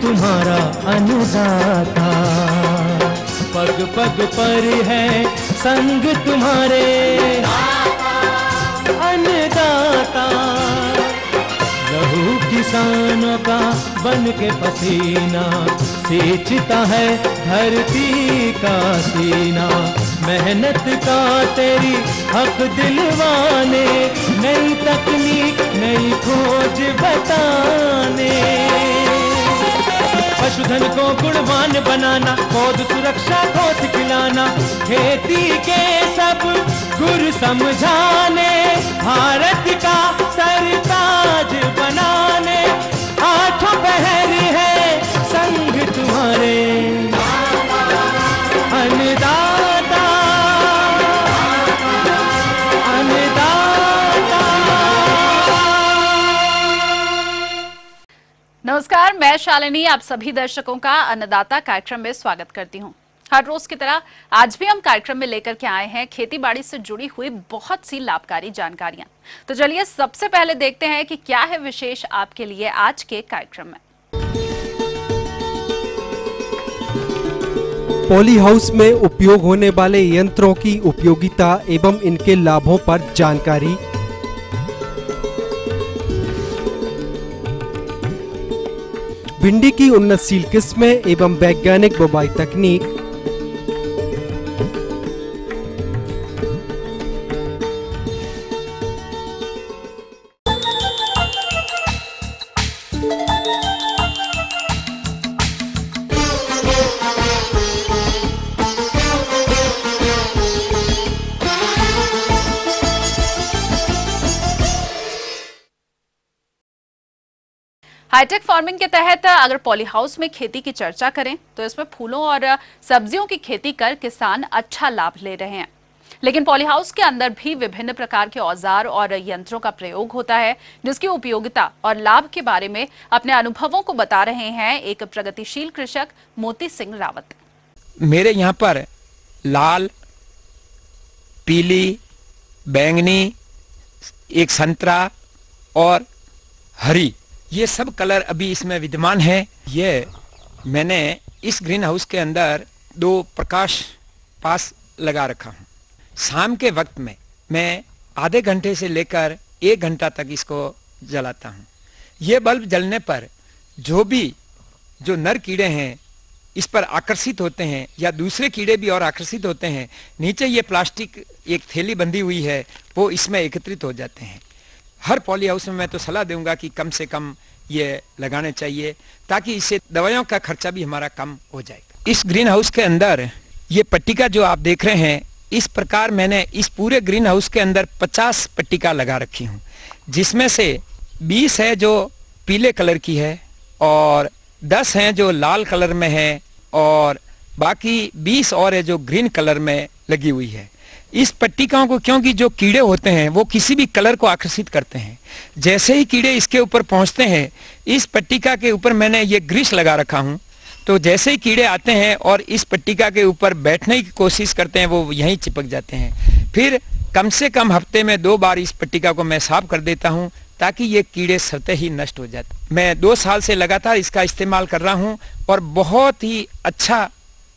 तुम्हारा अन्नदाता, पग पग पर है संग तुम्हारे अन्नदाता। लहू किसानों का बन के पसीना सींचता है धरती का सीना। मेहनत का तेरी हक दिलवाने, नई तकनीक नई खोज बताने। पशुधन को गुणवान बनाना, पौध सुरक्षा को सिखलाना, खेती के सब गुर समझाने, भारत का सरताज बनाने। आठों पहर है संग तुम्हारे अन्नदाता, अन्नदाता। नमस्कार, मैं शालिनी आप सभी दर्शकों का अन्नदाता कार्यक्रम में स्वागत करती हूं। हर रोज की तरह आज भी हम कार्यक्रम में लेकर के आए हैं खेती बाड़ी से जुड़ी हुई बहुत सी लाभकारी जानकारियां। तो चलिए सबसे पहले देखते हैं कि क्या है विशेष आपके लिए आज के कार्यक्रम में। पॉली हाउस में उपयोग होने वाले यंत्रों की उपयोगिता एवं इनके लाभों पर जानकारी, भिंडी की उन्नतशील किस्में एवं वैज्ञानिक बुवाई तकनीक, हाईटेक फार्मिंग के तहत अगर पॉली हाउस में खेती की चर्चा करें तो इसमें फूलों और सब्जियों की खेती कर किसान अच्छा लाभ ले रहे हैं। लेकिन पॉली हाउस के अंदर भी विभिन्न प्रकार के औजार और यंत्रों का प्रयोग होता है, जिसकी उपयोगिता और लाभ के बारे में अपने अनुभवों को बता रहे हैं एक प्रगतिशील कृषक मोती सिंह रावत। मेरे यहाँ पर लाल, पीली, बैंगनी, एक संतरा और हरी, ये सब कलर अभी इसमें विद्यमान है। ये मैंने इस ग्रीन हाउस के अंदर 2 प्रकाश पास लगा रखा हूँ। शाम के वक्त में मैं आधे घंटे से लेकर 1 घंटा तक इसको जलाता हूँ। ये बल्ब जलने पर जो नर कीड़े हैं इस पर आकर्षित होते हैं या दूसरे कीड़े भी और आकर्षित होते हैं। नीचे ये प्लास्टिक एक थैली बंधी हुई है, वो इसमें एकत्रित हो जाते हैं। हर पॉली हाउस में मैं तो सलाह दूंगा कि कम से कम ये लगाने चाहिए, ताकि इससे दवाइयों का खर्चा भी हमारा कम हो जाएगा। इस ग्रीन हाउस के अंदर ये पट्टिका जो आप देख रहे हैं, इस प्रकार मैंने इस पूरे ग्रीन हाउस के अंदर 50 पट्टिका लगा रखी हूँ, जिसमें से 20 है जो पीले कलर की है और 10 हैं जो लाल कलर में है और बाकी 20 और है जो ग्रीन कलर में लगी हुई है। इस पट्टिकाओं को, क्योंकि जो कीड़े होते हैं वो किसी भी कलर को आकर्षित करते हैं, जैसे ही कीड़े इसके ऊपर पहुंचते हैं, इस पट्टिका के ऊपर मैंने ये ग्रीस लगा रखा हूं, तो जैसे ही कीड़े आते हैं और इस पट्टिका के ऊपर बैठने की कोशिश करते हैं, वो यहीं चिपक जाते हैं। फिर कम से कम हफ्ते में 2 बार इस पट्टिका को मैं साफ कर देता हूं, ताकि ये कीड़े स्वतः ही नष्ट हो जाते। मैं 2 साल से लगातार इसका इस्तेमाल कर रहा हूं और बहुत ही अच्छा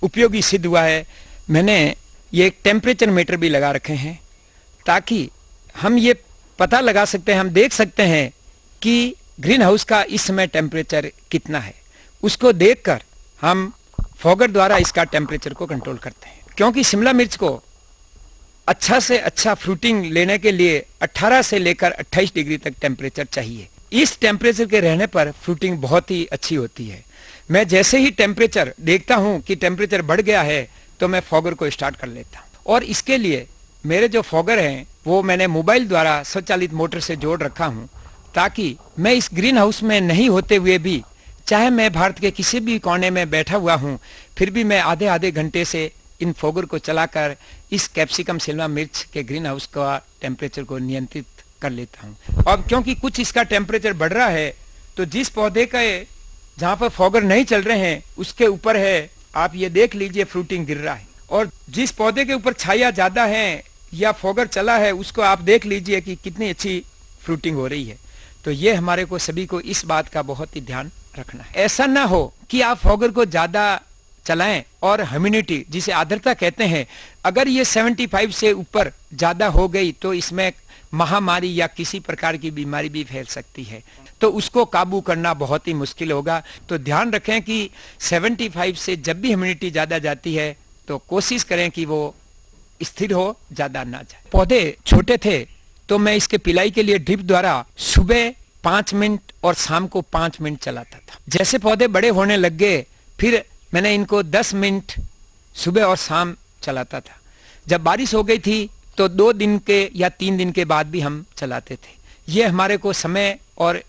उपयोगी सिद्ध हुआ है। मैंने ये एक टेम्परेचर मीटर भी लगा रखे हैं, ताकि हम ये पता लगा सकते हैं, हम देख सकते हैं कि ग्रीन हाउस का इस समय टेम्परेचर कितना है। उसको देखकर हम फॉगर द्वारा इसका टेम्परेचर को कंट्रोल करते हैं, क्योंकि शिमला मिर्च को अच्छा से अच्छा फ्रूटिंग लेने के लिए 18 से लेकर 28 डिग्री तक टेम्परेचर चाहिए। इस टेम्परेचर के रहने पर फ्रूटिंग बहुत ही अच्छी होती है। मैं जैसे ही टेम्परेचर देखता हूं कि टेम्परेचर बढ़ गया है, तो मैं फॉगर को स्टार्ट कर लेता हूं। और इसके लिए मेरे जो फॉगर हैं वो मैंने मोबाइल द्वारा स्वचालित मोटर से जोड़ रखा हूं, ताकि मैं इस ग्रीन हाउस में नहीं होते हुए भी, चाहे मैं भारत के किसी भी कोने में बैठा हुआ हूं, फिर भी मैं आधे आधे घंटे से इन फॉगर को चलाकर इस कैप्सिकम शिमला मिर्च के ग्रीन हाउस का टेम्परेचर को नियंत्रित कर लेता हूं। अब क्योंकि कुछ इसका टेम्परेचर बढ़ रहा है, तो जिस पौधे का जहां पर फॉगर नहीं चल रहे हैं उसके ऊपर है, आप ये देख लीजिए, फ्रूटिंग गिर रहा है। और जिस पौधे के ऊपर छाया ज्यादा है या फॉगर चला है, उसको आप देख लीजिए कि कितनी अच्छी फ्रूटिंग हो रही है। तो ये हमारे को सभी को इस बात का बहुत ही ध्यान रखना है। ऐसा ना हो कि आप फॉगर को ज्यादा चलाएं और ह्यूमिडिटी जिसे आर्द्रता कहते हैं, अगर ये 75 से ऊपर ज्यादा हो गई तो इसमें महामारी या किसी प्रकार की बीमारी भी फैल सकती है, तो उसको काबू करना बहुत ही मुश्किल होगा। तो ध्यान रखें कि 75 से जब भी ह्यूमिडिटी ज्यादा जाती है तो कोशिश करें कि वो स्थिर हो, ज्यादा ना जाए। पौधे छोटे थे तो मैं इसके पिलाई के लिए ड्रिप द्वारा सुबह 5 मिनट और शाम को 5 मिनट चलाता था। जैसे पौधे बड़े होने लग गए फिर मैंने इनको 10 मिनट सुबह और शाम चलाता था। जब बारिश हो गई थी तो 2 दिन के या 3 दिन के बाद भी हम चलाते थे। ये हमारे को समय और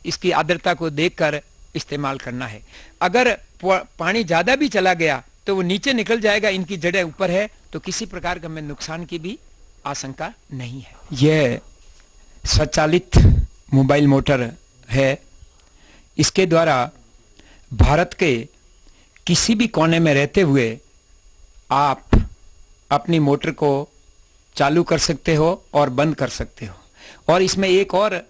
इसकी आर्द्रता को देखकर इस्तेमाल करना है। अगर पानी ज्यादा भी चला गया तो वो नीचे निकल जाएगा, इनकी जड़ें ऊपर है, तो किसी प्रकार का में नुकसान की भी आशंका नहीं है। यह स्वचालित मोबाइल मोटर है। इसके द्वारा भारत के किसी भी कोने में रहते हुए आप अपनी मोटर को चालू कर सकते हो और बंद कर सकते हो। और इसमें एक और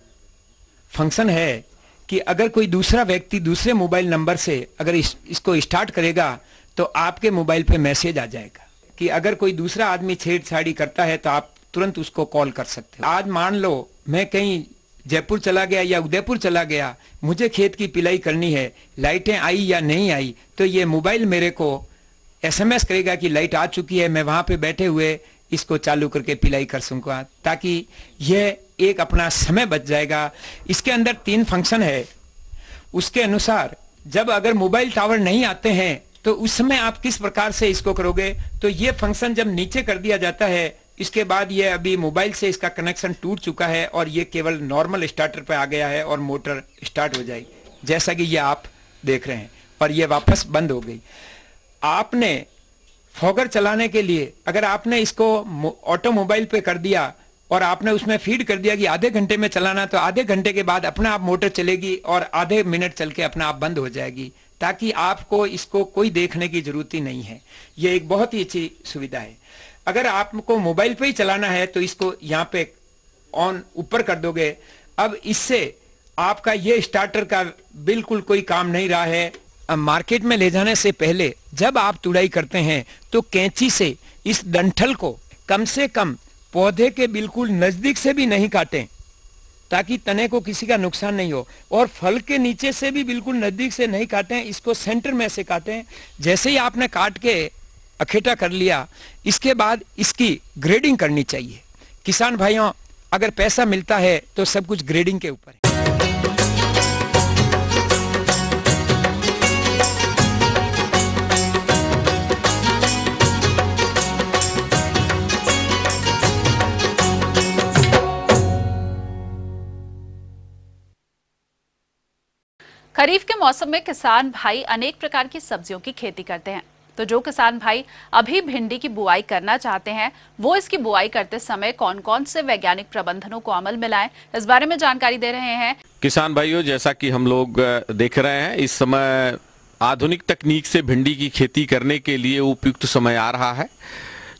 फंक्शन है कि अगर कोई दूसरा व्यक्ति दूसरे मोबाइल नंबर से अगर इसको स्टार्ट करेगा तो आपके मोबाइल पे मैसेज आ जाएगा कि अगर कोई दूसरा आदमी छेड़छाड़ी करता है तो आप तुरंत उसको कॉल कर सकते हो। आज मान लो मैं कहीं जयपुर चला गया या उदयपुर चला गया, मुझे खेत की पिलाई करनी है, लाइटें आई या नहीं आई, तो ये मोबाइल मेरे को SMS करेगा कि लाइट आ चुकी है, मैं वहां पे बैठे हुए इसको चालू करके पिलाई कर सकूंगा, ताकि यह एक अपना समय बच जाएगा। इसके अंदर 3 फंक्शन है। उसके अनुसार जब अगर मोबाइल टावर नहीं आते हैं तो उस समय आप किस प्रकार से इसको करोगे, तो ये फंक्शन जब नीचे कर दिया जाता है, इसके बाद ये अभी मोबाइल से इसका कनेक्शन टूट चुका है और ये केवल नॉर्मल स्टार्टर पे आ गया है और मोटर स्टार्ट हो जाएगी, जैसा कि ये आप देख रहे हैं, और ये वापस बंद हो गई। आपने फॉगर चलाने के लिए अगर आपने इसको ऑटोमोबाइल पे कर दिया और आपने उसमें फीड कर दिया कि आधे घंटे में चलाना, तो आधे घंटे के बाद अपना आप मोटर चलेगी और आधे मिनट चल के अपना आप बंद हो जाएगी, ताकि आपको इसको कोई देखने की जरूरत ही नहीं है। ये एक बहुत ही अच्छी सुविधा है। अगर आपको मोबाइल पे ही चलाना है तो इसको यहाँ पे ऑन ऊपर कर दोगे। अब इससे आपका ये स्टार्टर का बिल्कुल कोई काम नहीं रहा है। अब मार्केट में ले जाने से पहले जब आप तुड़ाई करते हैं तो कैंची से इस डंठल को कम से कम पौधे के बिल्कुल नजदीक से भी नहीं काटें, ताकि तने को किसी का नुकसान नहीं हो, और फल के नीचे से भी बिल्कुल नजदीक से नहीं काटें, इसको सेंटर में से काटें। जैसे ही आपने काट के अखेटा कर लिया, इसके बाद इसकी ग्रेडिंग करनी चाहिए। किसान भाइयों, अगर पैसा मिलता है तो सब कुछ ग्रेडिंग के ऊपर है। खरीफ के मौसम में किसान भाई अनेक प्रकार की सब्जियों की खेती करते हैं। तो जो किसान भाई अभी भिंडी की बुआई करना चाहते हैं, वो इसकी बुआई करते समय कौन कौन से वैज्ञानिक प्रबंधनों को अमल में लाएं, इस बारे में जानकारी दे रहे हैं किसान भाइयों। जैसा कि हम लोग देख रहे हैं, इस समय आधुनिक तकनीक से भिंडी की खेती करने के लिए उपयुक्त समय आ रहा है।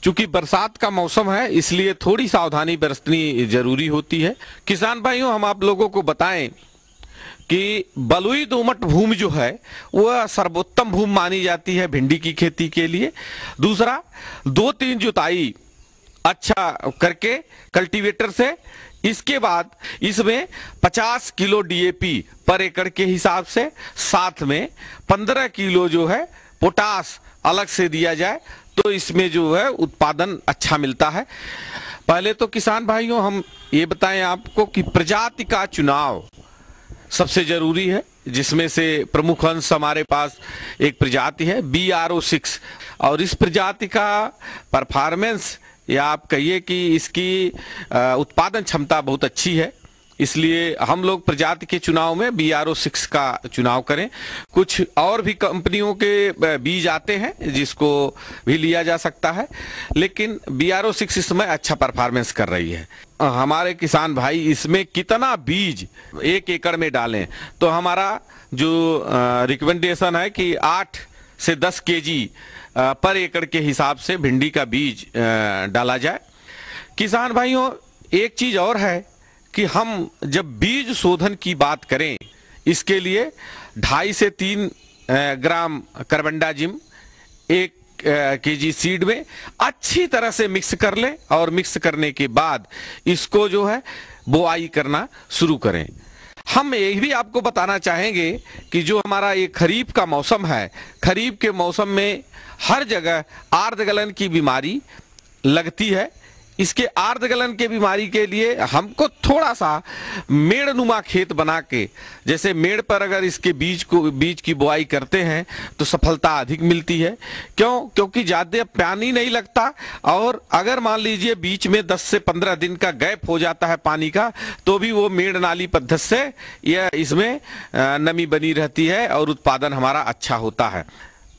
चूंकि बरसात का मौसम है, इसलिए थोड़ी सावधानी बरतनी जरूरी होती है। किसान भाइयों, हम आप लोगों को बताएं कि बलुई दोमट भूमि जो है वह सर्वोत्तम भूमि मानी जाती है भिंडी की खेती के लिए। दूसरा, 2-3 जुताई अच्छा करके कल्टीवेटर से, इसके बाद इसमें 50 किलो DAP पर एकड़ के हिसाब से, साथ में 15 किलो जो है पोटास अलग से दिया जाए, तो इसमें जो है उत्पादन अच्छा मिलता है। पहले तो किसान भाइयों हम ये बताएं आपको कि प्रजाति का चुनाव सबसे जरूरी है, जिसमें से प्रमुख अंश हमारे पास एक प्रजाति है BR06, और इस प्रजाति का परफॉर्मेंस या आप कहिए कि इसकी उत्पादन क्षमता बहुत अच्छी है, इसलिए हम लोग प्रजाति के चुनाव में BR06 का चुनाव करें। कुछ और भी कंपनियों के बीज आते हैं जिसको भी लिया जा सकता है, लेकिन BR06 इसमें अच्छा परफॉर्मेंस कर रही है। हमारे किसान भाई इसमें कितना बीज 1 एकड़ में डालें, तो हमारा जो रिकमेंडेशन है कि 8 से 10 kg पर एकड़ के हिसाब से भिंडी का बीज डाला जाए। किसान भाइयों, एक चीज और है कि हम जब बीज शोधन की बात करें, इसके लिए 2.5 से 3 ग्राम कार्बेंडाजिम 1 केजी सीड में अच्छी तरह से मिक्स कर लें और मिक्स करने के बाद इसको जो है बुआई करना शुरू करें। हम ये भी आपको बताना चाहेंगे कि जो हमारा ये खरीफ का मौसम है, खरीफ के मौसम में हर जगह आर्द्रगलन की बीमारी लगती है। इसके आर्द्रगलन के बीमारी के लिए हमको थोड़ा सा मेड़नुमा खेत बना के, जैसे मेड़ पर अगर इसके बीज की बुआई करते हैं तो सफलता अधिक मिलती है। क्योंकि ज़्यादा पानी नहीं लगता, और अगर मान लीजिए बीच में 10 से 15 दिन का गैप हो जाता है पानी का, तो भी वो मेड़ नाली पद्धति से यह इसमें नमी बनी रहती है और उत्पादन हमारा अच्छा होता है।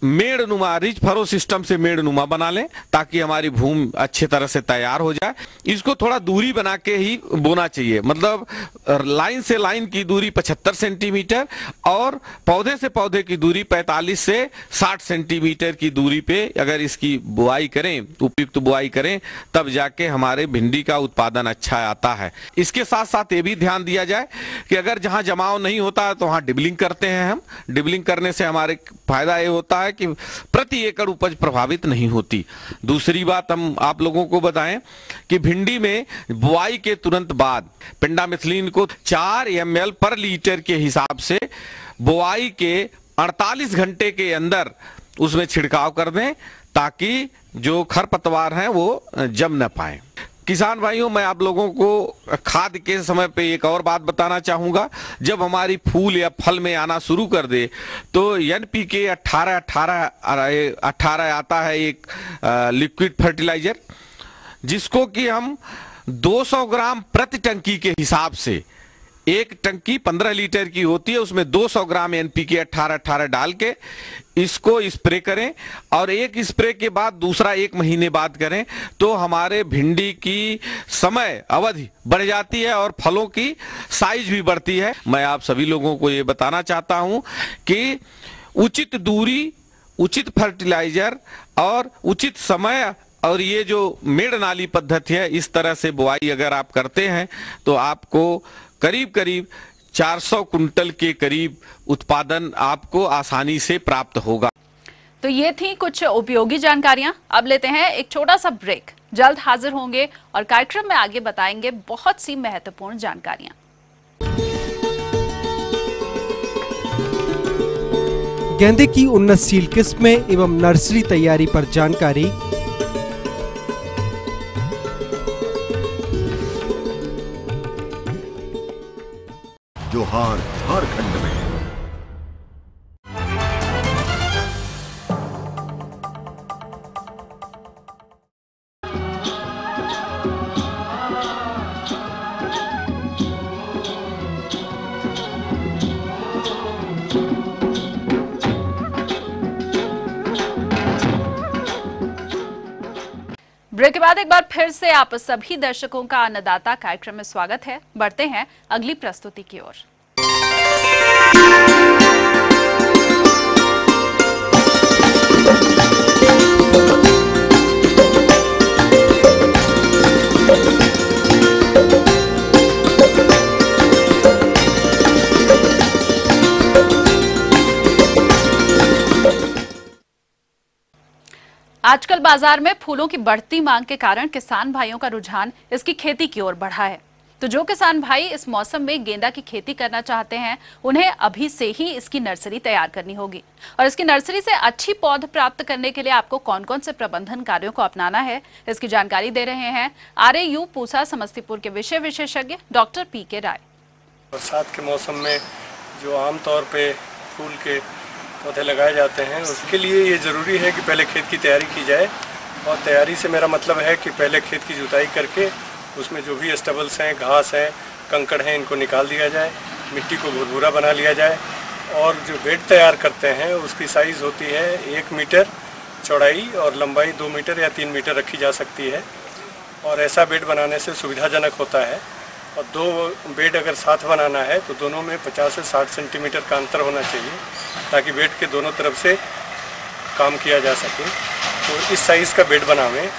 मेड़नुमा रिच फरो सिस्टम से मेड़नुमा बना लें ताकि हमारी भूमि अच्छे तरह से तैयार हो जाए। इसको थोड़ा दूरी बना के ही बोना चाहिए, मतलब लाइन से लाइन की दूरी 75 सेंटीमीटर और पौधे से पौधे की दूरी 45 से 60 सेंटीमीटर की दूरी पे अगर इसकी बुआई करें, उपयुक्त बुआई करें, तब जाके हमारे भिंडी का उत्पादन अच्छा आता है। इसके साथ साथ ये भी ध्यान दिया जाए कि अगर जहां जमाव नहीं होता है तो वहां डिबलिंग करते हैं हम। डिबलिंग करने से हमारे फायदा ये होता है कि प्रति एकड़ उपज प्रभावित नहीं होती। दूसरी बात हम आप लोगों को बताएं कि भिंडी में बुआई के तुरंत बाद पेंडामिथिलिन को 4 ml पर लीटर के हिसाब से बुआई के 48 घंटे के अंदर उसमें छिड़काव कर दें ताकि जो खरपतवार हैं वो जम न पाए। किसान भाइयों, मैं आप लोगों को खाद के समय पे एक और बात बताना चाहूंगा। जब हमारी फूल या फल में आना शुरू कर दे तो NPK 18 आता है एक लिक्विड फर्टिलाइजर, जिसको कि हम 200 ग्राम प्रति टंकी के हिसाब से, एक टंकी 15 लीटर की होती है, उसमें 200 ग्राम NPK 18 डाल के इसको स्प्रे करें और एक स्प्रे के बाद दूसरा 1 महीने बाद करें तो हमारे भिंडी की समय अवधि बढ़ जाती है और फलों की साइज भी बढ़ती है। मैं आप सभी लोगों को ये बताना चाहता हूं कि उचित दूरी, उचित फर्टिलाइजर और उचित समय और ये जो मेड़ नाली पद्धति है, इस तरह से बुआई अगर आप करते हैं तो आपको करीब करीब 400 कुंटल के करीब उत्पादन आपको आसानी से प्राप्त होगा। तो ये थी कुछ उपयोगी जानकारियां। अब लेते हैं एक छोटा सा ब्रेक, जल्द हाजिर होंगे और कार्यक्रम में आगे बताएंगे बहुत सी महत्वपूर्ण जानकारियां। गेंदे की उन्नतशील किस्में एवं नर्सरी तैयारी पर जानकारी, जोहार झारखंड में। ब्रेक के बाद एक बार फिर से आप सभी दर्शकों का अन्नदाता कार्यक्रम में स्वागत है। बढ़ते हैं अगली प्रस्तुति की ओर। आजकल बाजार में फूलों की बढ़ती मांग के कारण किसान भाइयों का रुझान इसकी खेती की ओर बढ़ा है। तो जो किसान भाई इस मौसम में गेंदा की खेती करना चाहते हैं, उन्हें अभी से ही इसकी नर्सरी तैयार करनी होगी। और इसकी नर्सरी से अच्छी पौध प्राप्त करने के लिए आपको कौन कौन से प्रबंधन कार्यों को अपनाना है, इसकी जानकारी दे रहे हैं RAU पूसा समस्तीपुर के विषय विशेषज्ञ डॉक्टर PK राय। बरसात के मौसम में जो आमतौर पे फूल के पौधे लगाए जाते हैं, उसके लिए ये ज़रूरी है कि पहले खेत की तैयारी की जाए। और तैयारी से मेरा मतलब है कि पहले खेत की जुताई करके उसमें जो भी स्टबल्स हैं, घास हैं, कंकड़ हैं, इनको निकाल दिया जाए, मिट्टी को भुरभुरा बना लिया जाए। और जो बेड तैयार करते हैं उसकी साइज़ होती है 1 मीटर चौड़ाई और लंबाई 2 मीटर या 3 मीटर रखी जा सकती है। और ऐसा बेड बनाने से सुविधाजनक होता है। और 2 बेड अगर साथ बनाना है तो दोनों में 50 से 60 सेंटीमीटर का अंतर होना चाहिए ताकि बेड के दोनों तरफ से काम किया जा सके। तो इस साइज़ का बेड बनावें।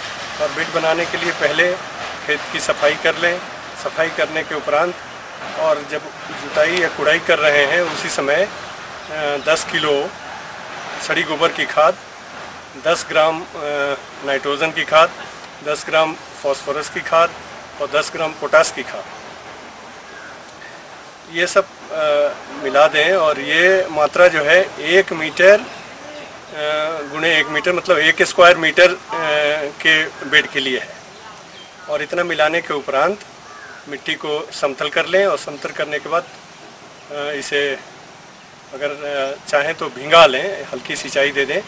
और बेड बनाने के लिए पहले खेत की सफाई कर लें। सफाई करने के उपरांत और जब जुताई या कुड़ाई कर रहे हैं उसी समय 10 किलो सड़ी गोबर की खाद, 10 ग्राम नाइट्रोजन की खाद, 10 ग्राम फास्फोरस की खाद और 10 ग्राम पोटास की खाद, ये सब मिला दें। और ये मात्रा जो है 1 मीटर गुणे 1 मीटर मतलब 1 स्क्वायर मीटर के बेड के लिए है। और इतना मिलाने के उपरांत मिट्टी को समतल कर लें और समतल करने के बाद इसे अगर चाहें तो भिंगा लें, हल्की सिंचाई दे दें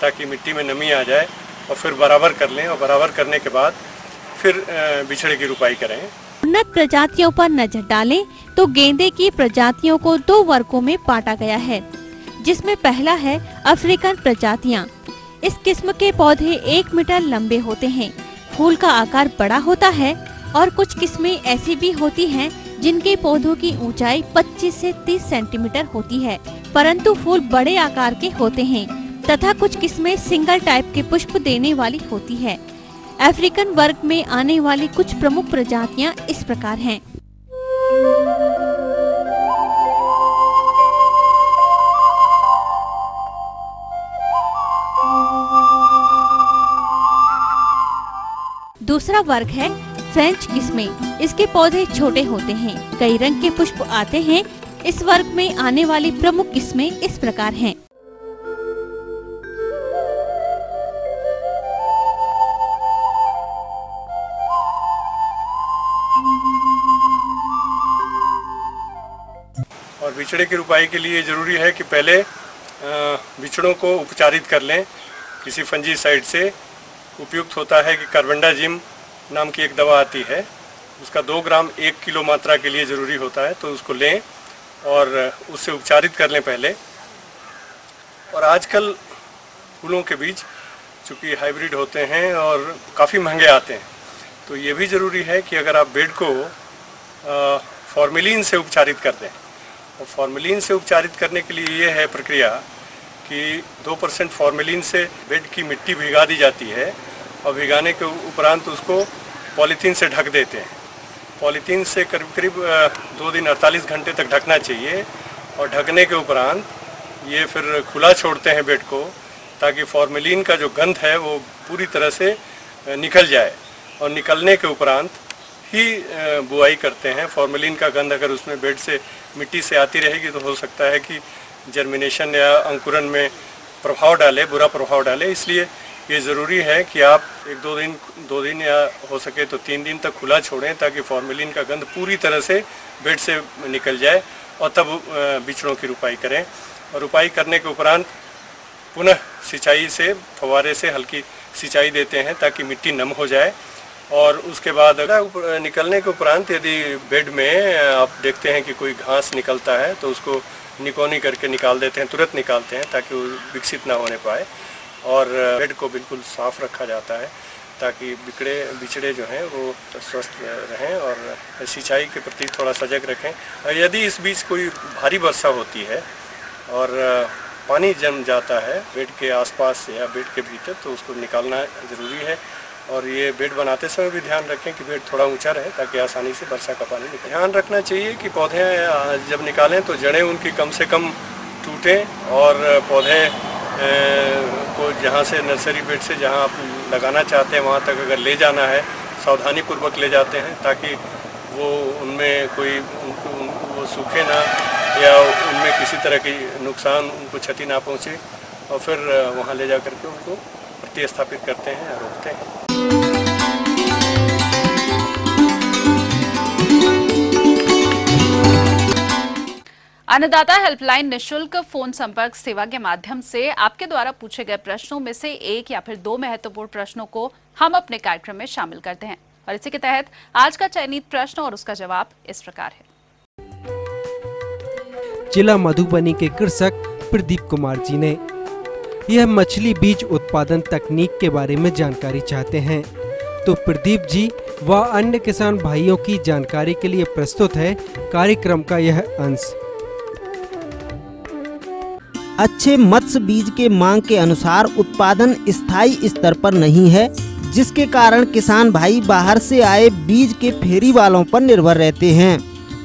ताकि मिट्टी में नमी आ जाए, और फिर बराबर कर लें। और बराबर करने के बाद फिर बिछड़े की रुपाई करें। उन्नत प्रजातियों पर नजर डालें तो गेंदे की प्रजातियों को 2 वर्गों में बांटा गया है, जिसमें पहला है अफ्रीकन प्रजातियां। इस किस्म के पौधे 1 मीटर लंबे होते हैं, फूल का आकार बड़ा होता है और कुछ किस्में ऐसी भी होती हैं जिनके पौधों की ऊंचाई 25 से 30 सेंटीमीटर होती है, परंतु फूल बड़े आकार के होते हैं तथा कुछ किस्में सिंगल टाइप के पुष्प देने वाली होती है। अफ्रीकन वर्ग में आने वाली कुछ प्रमुख प्रजातियां इस प्रकार हैं। दूसरा वर्ग है फ्रेंच किस्में। इसके पौधे छोटे होते हैं, कई रंग के पुष्प आते हैं। इस वर्ग में आने वाली प्रमुख किस्में इस प्रकार हैं। और बिछड़े की रुपाई के लिए जरूरी है कि पहले बिछड़ों को उपचारित कर लें किसी फंजीसाइड से। उपयुक्त होता है कि कार्बेंडाजिम नाम की एक दवा आती है, उसका 2 ग्राम 1 किलो मात्रा के लिए ज़रूरी होता है, तो उसको लें और उससे उपचारित कर लें पहले। और आजकल फूलों के बीज चूँकि हाइब्रिड होते हैं और काफ़ी महंगे आते हैं, तो ये भी ज़रूरी है कि अगर आप बेड को फॉर्मेलिन से उपचारित कर दें। और फॉर्मेलिन से उपचारित करने के लिए ये है प्रक्रिया कि 2% फॉर्मेलिन से बेड की मिट्टी भिगा दी जाती है और भिगाने के उपरांत उसको पॉलीथीन से ढक देते हैं। पॉलीथीन से करीब करीब 2 दिन 48 घंटे तक ढकना चाहिए। और ढकने के उपरांत ये फिर खुला छोड़ते हैं बेड को, ताकि फॉर्मेलिन का जो गंध है वो पूरी तरह से निकल जाए। और निकलने के उपरांत ही बुआई करते हैं। फॉर्मेलिन का गंध अगर उसमें बेड से मिट्टी से आती रहेगी तो हो सकता है कि जर्मिनेशन या अंकुरन में प्रभाव डाले, बुरा प्रभाव डाले। इसलिए ये ज़रूरी है कि आप 2 दिन या हो सके तो 3 दिन तक खुला छोड़ें, ताकि फॉर्मेलिन का गंध पूरी तरह से बेड से निकल जाए, और तब बिछड़ों की रुपाई करें। और रुपाई करने के उपरांत पुनः सिंचाई से, फव्वारे से हल्की सिंचाई देते हैं ताकि मिट्टी नम हो जाए। और उसके बाद अगर निकलने के उपरांत यदि बेड में आप देखते हैं कि कोई घास निकलता है तो उसको निकोनी करके निकाल देते हैं, तुरंत निकालते हैं ताकि वो विकसित ना होने पाए। और बेड को बिल्कुल साफ़ रखा जाता है ताकि बिछड़े जो हैं वो स्वस्थ रहें। और सिंचाई के प्रति थोड़ा सजग रखें। यदि इस बीच कोई भारी वर्षा होती है और पानी जम जाता है बेड के आसपास या बेड के भीतर, तो उसको निकालना ज़रूरी है। और ये बेड बनाते समय भी ध्यान रखें कि बेड थोड़ा ऊंचा रहे ताकि आसानी से वर्षा का पानी निकले। ध्यान रखना चाहिए कि पौधे जब निकालें तो जड़ें उनकी कम से कम टूटें। और पौधे को जहाँ से नर्सरी बेड से जहाँ आप लगाना चाहते हैं वहाँ तक अगर ले जाना है, सावधानीपूर्वक ले जाते हैं ताकि वो उनमें कोई वो सूखे ना या उनमें किसी तरह की नुकसान, उनको क्षति ना पहुँचे। और फिर वहाँ ले जा करके उनको प्रतिस्थापित करते हैं या रोकते हैं। अन्नदाता हेल्पलाइन निशुल्क फोन संपर्क सेवा के माध्यम से आपके द्वारा पूछे गए प्रश्नों में से 1 या फिर 2 महत्वपूर्ण प्रश्नों को हम अपने कार्यक्रम में शामिल करते हैं। और इसी के तहत आज का चयनित प्रश्न और उसका जवाब इस प्रकार है। जिला मधुबनी के कृषक प्रदीप कुमार जी ने यह मछली बीज उत्पादन तकनीक के बारे में जानकारी चाहते हैं, तो प्रदीप जी व अन्य किसान भाइयों की जानकारी के लिए प्रस्तुत है कार्यक्रम का यह अंश। अच्छे मत्स्य बीज के मांग के अनुसार उत्पादन स्थायी स्तर पर नहीं है, जिसके कारण किसान भाई बाहर से आए बीज के फेरी वालों पर निर्भर रहते हैं।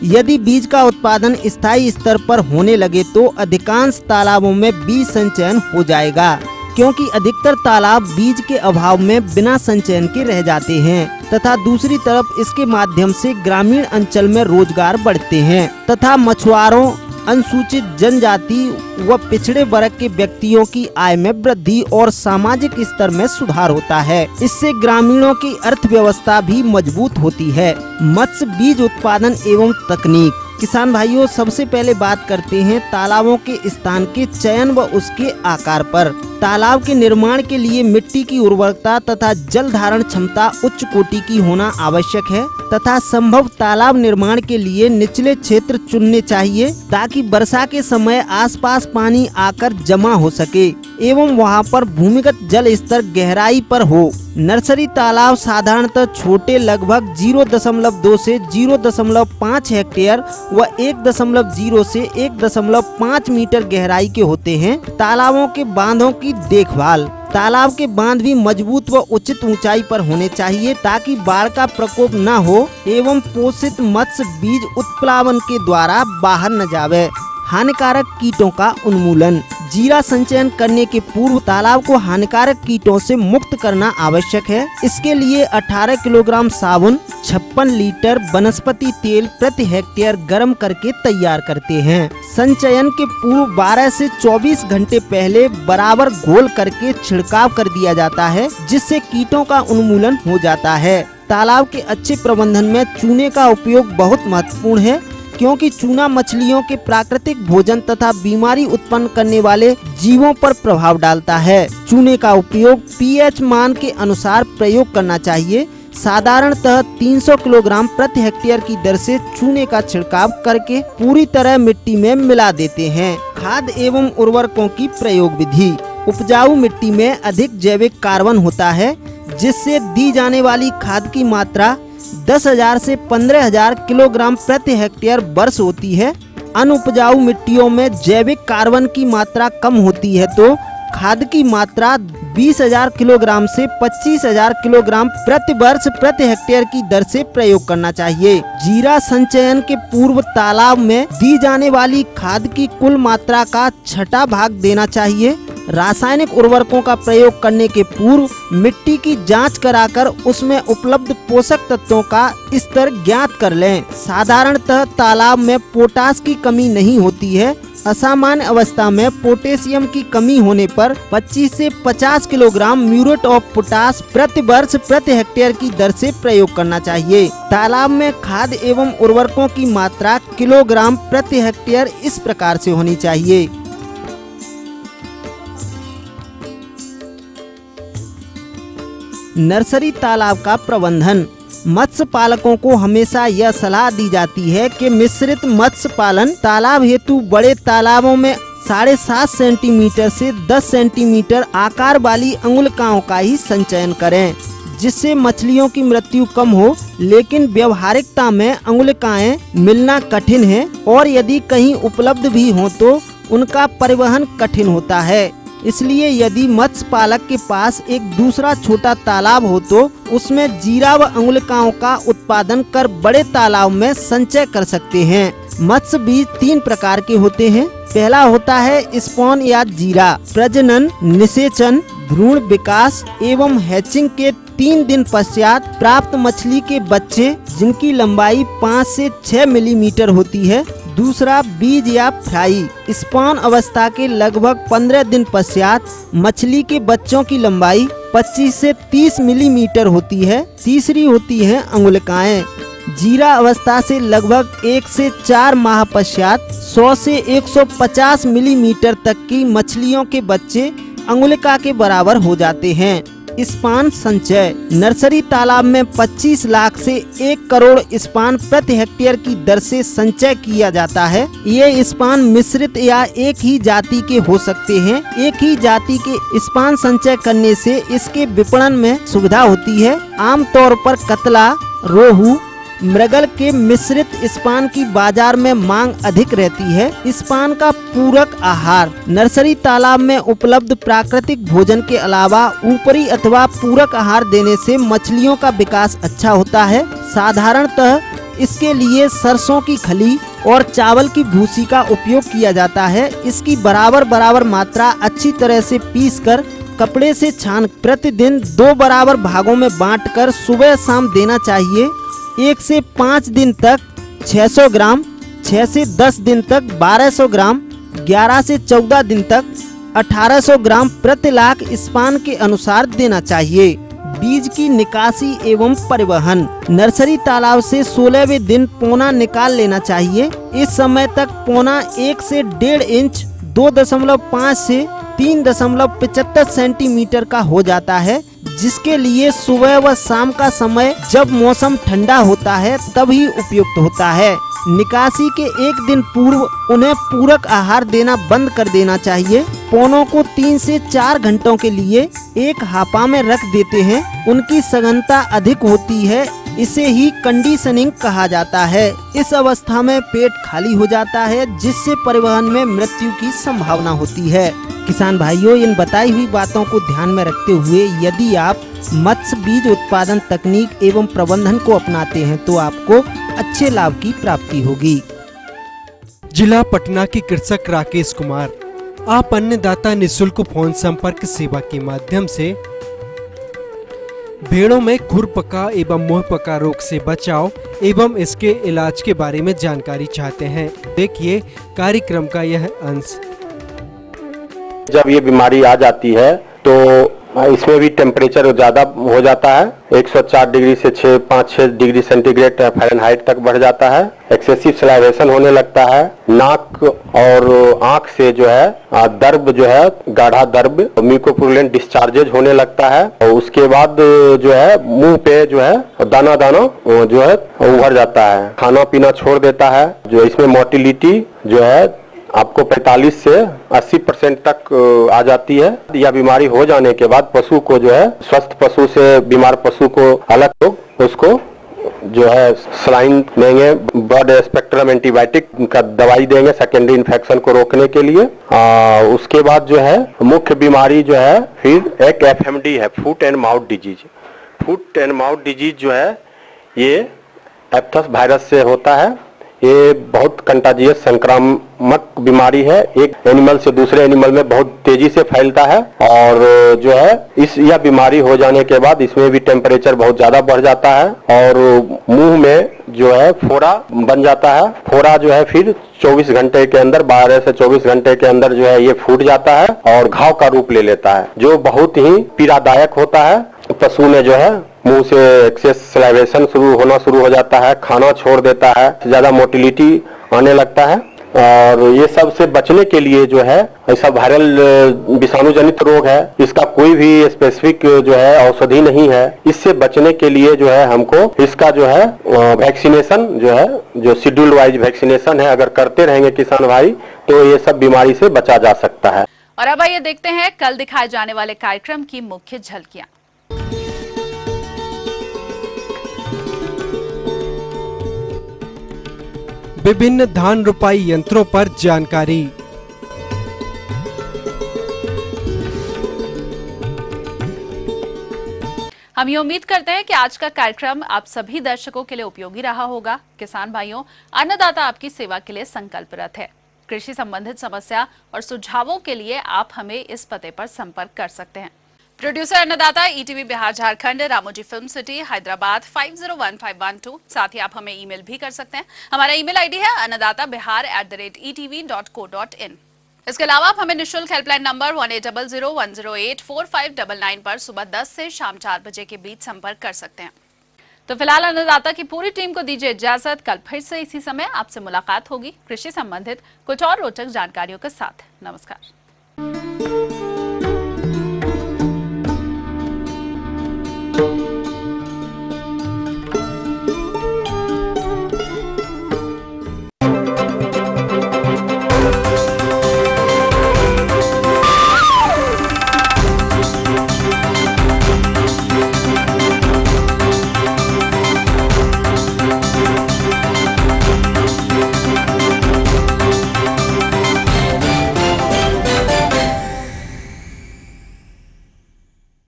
यदि बीज का उत्पादन स्थायी स्तर पर होने लगे तो अधिकांश तालाबों में बीज संचयन हो जाएगा, क्योंकि अधिकतर तालाब बीज के अभाव में बिना संचयन के रह जाते हैं तथा दूसरी तरफ इसके माध्यम से ग्रामीण अंचल में रोजगार बढ़ते हैं तथा मछुआरों, अनुसूचित जनजाति व पिछड़े वर्ग के व्यक्तियों की आय में वृद्धि और सामाजिक स्तर में सुधार होता है। इससे ग्रामीणों की अर्थव्यवस्था भी मजबूत होती है। मत्स्य बीज उत्पादन एवं तकनीक। किसान भाइयों, सबसे पहले बात करते हैं तालाबों के स्थान के चयन व उसके आकार पर। तालाब के निर्माण के लिए मिट्टी की उर्वरकता तथा जल धारण क्षमता उच्च कोटि की होना आवश्यक है तथा संभव तालाब निर्माण के लिए निचले क्षेत्र चुनने चाहिए ताकि वर्षा के समय आसपास पानी आकर जमा हो सके एवं वहां पर भूमिगत जल स्तर गहराई पर हो। नर्सरी तालाब साधारणतः छोटे, लगभग 0.2 से 0.5 हेक्टेयर व 1.0 से 1.5 मीटर गहराई के होते हैं। तालाबों के बांधों की देखभाल। तालाब के बांध भी मजबूत व उचित ऊंचाई पर होने चाहिए ताकि बाढ़ का प्रकोप न हो एवं पोषित मत्स्य बीज उत्प्लावन के द्वारा बाहर न जावे। हानिकारक कीटों का उन्मूलन। जीरा संचयन करने के पूर्व तालाब को हानिकारक कीटों से मुक्त करना आवश्यक है। इसके लिए 18 किलोग्राम साबुन, 56 लीटर वनस्पति तेल प्रति हेक्टेयर गर्म करके तैयार करते हैं। संचयन के पूर्व 12 से 24 घंटे पहले बराबर घोल करके छिड़काव कर दिया जाता है, जिससे कीटों का उन्मूलन हो जाता है। तालाब के अच्छे प्रबंधन में चूने का उपयोग बहुत महत्वपूर्ण है, क्योंकि चूना मछलियों के प्राकृतिक भोजन तथा बीमारी उत्पन्न करने वाले जीवों पर प्रभाव डालता है। चूने का उपयोग पीएच मान के अनुसार प्रयोग करना चाहिए। साधारणतः 300 किलोग्राम प्रति हेक्टेयर की दर से चूने का छिड़काव करके पूरी तरह मिट्टी में मिला देते हैं। खाद एवं उर्वरकों की प्रयोग विधि। उपजाऊ मिट्टी में अधिक जैविक कार्बन होता है, जिससे दी जाने वाली खाद की मात्रा 10,000 से 15,000 किलोग्राम प्रति हेक्टेयर वर्ष होती है। अनुपजाऊ मिट्टियों में जैविक कार्बन की मात्रा कम होती है तो खाद की मात्रा 20,000 किलोग्राम से 25,000 किलोग्राम प्रति वर्ष प्रति हेक्टेयर की दर से प्रयोग करना चाहिए। जीरा संचयन के पूर्व तालाब में दी जाने वाली खाद की कुल मात्रा का 6वां भाग देना चाहिए। रासायनिक उर्वरकों का प्रयोग करने के पूर्व मिट्टी की जांच कराकर उसमें उपलब्ध पोषक तत्वों का स्तर ज्ञात कर लें। साधारणतः तालाब में पोटास की कमी नहीं होती है। असामान्य अवस्था में पोटेशियम की कमी होने पर 25 से 50 किलोग्राम म्यूरेट ऑफ पोटास प्रति वर्ष प्रति हेक्टेयर की दर से प्रयोग करना चाहिए। तालाब में खाद एवं उर्वरकों की मात्रा किलोग्राम प्रति हेक्टेयर इस प्रकार से होनी चाहिए। नर्सरी तालाब का प्रबंधन। मत्स्य पालकों को हमेशा यह सलाह दी जाती है कि मिश्रित मत्स्य पालन तालाब हेतु बड़े तालाबों में 7.5 सेंटीमीटर से 10 सेंटीमीटर आकार वाली अंगुलिकाओं का ही संचयन करें, जिससे मछलियों की मृत्यु कम हो। लेकिन व्यवहारिकता में अंगुलिकाएं मिलना कठिन है और यदि कहीं उपलब्ध भी हो तो उनका परिवहन कठिन होता है। इसलिए यदि मत्स्य पालक के पास एक दूसरा छोटा तालाब हो तो उसमें जीरा व अंगुलिकाओं का उत्पादन कर बड़े तालाब में संचय कर सकते हैं। मत्स्य बीज 3 प्रकार के होते हैं। पहला होता है स्पॉन या जीरा। प्रजनन, निषेचन, भ्रूण विकास एवं हैचिंग के 3 दिन पश्चात प्राप्त मछली के बच्चे, जिनकी लंबाई 5 से 6 मिलीमीटर होती है। दूसरा बीज या फ्राई। स्पॉन अवस्था के लगभग 15 दिन पश्चात मछली के बच्चों की लंबाई 25 से 30 मिलीमीटर होती है। तीसरी होती है अंगुलिकाएं। जीरा अवस्था से लगभग 1 से 4 माह पश्चात 100 से 150 मिलीमीटर तक की मछलियों के बच्चे अंगुलिका के बराबर हो जाते हैं। स्पान संचय। नर्सरी तालाब में 25 लाख से 1 करोड़ स्पान प्रति हेक्टेयर की दर से संचय किया जाता है। ये स्पान मिश्रित या एक ही जाति के हो सकते हैं। एक ही जाति के स्पान संचय करने से इसके विपणन में सुविधा होती है। आमतौर पर कतला, रोहू, मृगल के मिश्रित स्पान की बाजार में मांग अधिक रहती है। स्पान का पूरक आहार। नर्सरी तालाब में उपलब्ध प्राकृतिक भोजन के अलावा ऊपरी अथवा पूरक आहार देने से मछलियों का विकास अच्छा होता है। साधारणतः इसके लिए सरसों की खली और चावल की भूसी का उपयोग किया जाता है। इसकी बराबर मात्रा अच्छी तरह से पीसकर कपड़े से छान प्रतिदिन 2 बराबर भागों में बांटकर सुबह शाम देना चाहिए। 1 से 5 दिन तक 600 ग्राम, 6 से 10 दिन तक 1200 ग्राम, 11 से 14 दिन तक 1800 ग्राम प्रति लाख स्पान के अनुसार देना चाहिए। बीज की निकासी एवं परिवहन। नर्सरी तालाब से 16वें दिन पौना निकाल लेना चाहिए। इस समय तक पौना 1 से 1.5 इंच 2.5 से 3.75 सेंटीमीटर का हो जाता है, जिसके लिए सुबह व शाम का समय जब मौसम ठंडा होता है तभी उपयुक्त होता है। निकासी के 1 दिन पूर्व उन्हें पूरक आहार देना बंद कर देना चाहिए। पौनों को 3 से 4 घंटों के लिए एक हापा में रख देते हैं। उनकी सघनता अधिक होती है, इसे ही कंडीशनिंग कहा जाता है। इस अवस्था में पेट खाली हो जाता है, जिससे परिवहन में मृत्यु की संभावना होती है। किसान भाइयों, इन बताई हुई बातों को ध्यान में रखते हुए यदि आप मत्स्य बीज उत्पादन तकनीक एवं प्रबंधन को अपनाते हैं तो आपको अच्छे लाभ की प्राप्ति होगी। जिला पटना के कृषक राकेश कुमार, आप अन्नदाता निःशुल्क फोन संपर्क सेवा के माध्यम से भेड़ों में खुरपका एवं मुंहपका रोग से बचाव एवं इसके इलाज के बारे में जानकारी चाहते हैं। देखिए कार्यक्रम का यह अंश। जब ये बीमारी आ जाती है तो इसमें भी टेम्परेचर ज़्यादा हो जाता है। 104 डिग्री से 5-6 डिग्री सेंटीग्रेड फ़ारेनहाइट तक बढ़ जाता है। एक्सेसिव सलाइवेशन होने लगता है। नाक और आंख से जो है दर्द जो है गाढ़ा दर्द, म्यूकोपुरुलेंट डिस्चार्जेज होने लगता है। और उसके बाद जो है मुंह पे जो है दाना दाना जो है उभर जाता है। खाना पीना छोड़ देता है। जो इसमें मोटिलिटी जो है आपको 45 से 80% तक आ जाती है। यह बीमारी हो जाने के बाद पशु को जो है स्वस्थ पशु से बीमार पशु को अलग हो उसको जो है सलाइन देंगे, ब्रॉड स्पेक्ट्रम एंटीबायोटिक का दवाई देंगे सेकेंडरी इन्फेक्शन को रोकने के लिए। उसके बाद जो है मुख्य बीमारी जो है फिर एक FMD है, foot and mouth disease. Foot and mouth disease जो है ये एप्थस वायरस से होता है। ये बहुत कंटाजियस संक्रामक बीमारी है। एक एनिमल से दूसरे एनिमल में बहुत तेजी से फैलता है और जो है यह बीमारी हो जाने के बाद इसमें भी टेम्परेचर बहुत ज्यादा बढ़ जाता है और मुंह में जो है फोड़ा बन जाता है। फोड़ा जो है फिर 24 घंटे के अंदर 12 से 24 घंटे के अंदर जो है ये फूट जाता है और घाव का रूप ले लेता है, जो बहुत ही पीड़ादायक होता है। पशु ने जो है मुंह से एक्सेस सलाइवेशन शुरू हो जाता है, खाना छोड़ देता है, ज्यादा मोटिलिटी आने लगता है। और ये सब से बचने के लिए जो है ऐसा वायरल विषाणु जनित रोग है, इसका कोई भी स्पेसिफिक जो है औषधि नहीं है। इससे बचने के लिए जो है हमको इसका जो है वैक्सीनेशन जो है जो शेड्यूल वाइज वैक्सीनेशन है, अगर करते रहेंगे किसान भाई तो ये सब बीमारी से बचा जा सकता है। और अब आइए देखते हैं कल दिखाए जाने वाले कार्यक्रम की मुख्य झलकियां। विभिन्न धान रोपाई यंत्रों पर जानकारी। हम ये उम्मीद करते हैं कि आज का कार्यक्रम आप सभी दर्शकों के लिए उपयोगी रहा होगा। किसान भाइयों, अन्नदाता आपकी सेवा के लिए संकल्परत है। कृषि संबंधित समस्या और सुझावों के लिए आप हमें इस पते पर संपर्क कर सकते हैं। प्रोड्यूसर अन्नदाता ETV Bihar Jharkhand, Ramoji film city, Hyderabad 501512। साथ ही आप हमें ईमेल भी कर सकते हैं। हमारा ईमेल आईडी है annadatabihar@etv.co.in। इसके अलावा आप हमें निःशुल्क हेल्पलाइन नंबर 1800-108-4599 पर सुबह 10 से शाम 4 बजे के बीच संपर्क कर सकते हैं। तो फिलहाल अन्नदाता की पूरी टीम को दीजिए इजाजत। कल फिर से इसी समय आपसे मुलाकात होगी कृषि संबंधित कुछ और रोचक जानकारियों के साथ। नमस्कार।